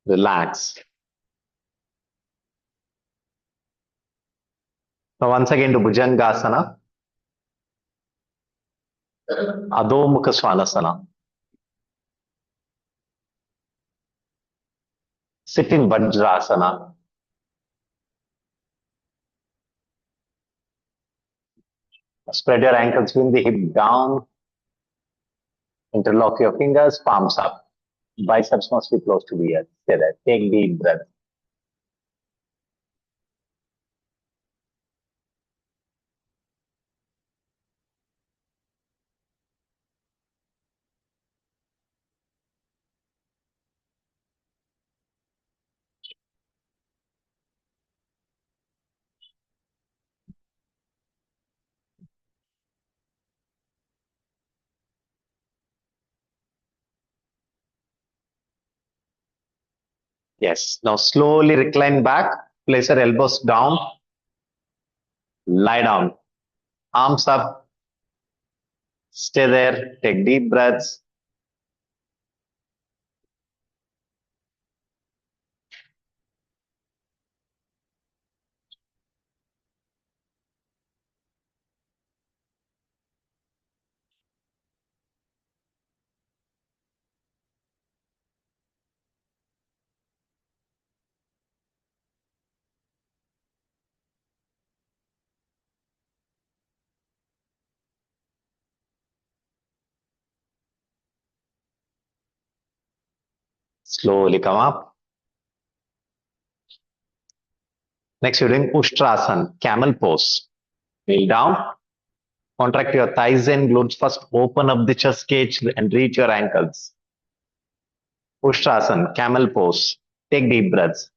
Relax. Now once again to Bhujangasana, Adho Mukha Svanasana. Sit in Vajrasana. Spread your ankles, bring the hip down, interlock your fingers, palms up. Biceps must be close to the earth. Stay there. Take deep breath. Yes. Now slowly recline back. Place your elbows down. Lie down. Arms up. Stay there. Take deep breaths. Slowly come up. Next, you're doing Ushtrasana, camel pose. Kneel down. Contract your thighs and glutes first. Open up the chest cage and reach your ankles. Ushtrasana, camel pose. Take deep breaths.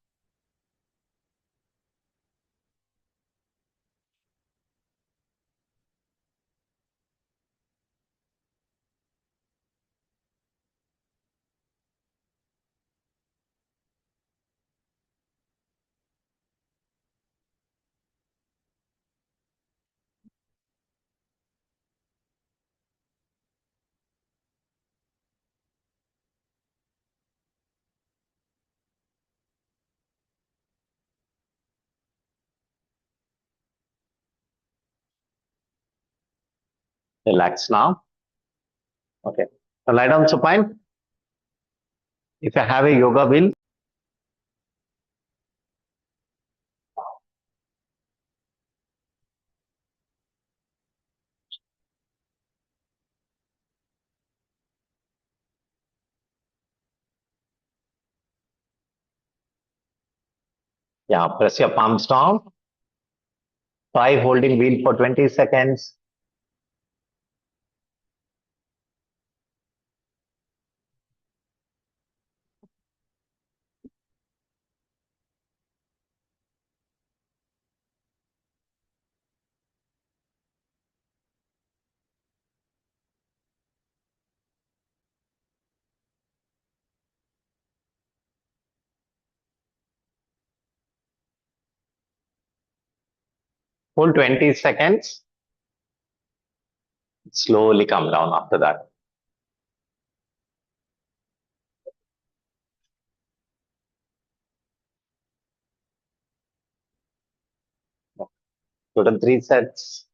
Relax now. Okay. Now lie down supine. If you have a yoga wheel, yeah, press your palms down. Try holding wheel for 20 seconds. Hold 20 seconds. Slowly come down after that. Total 3 sets.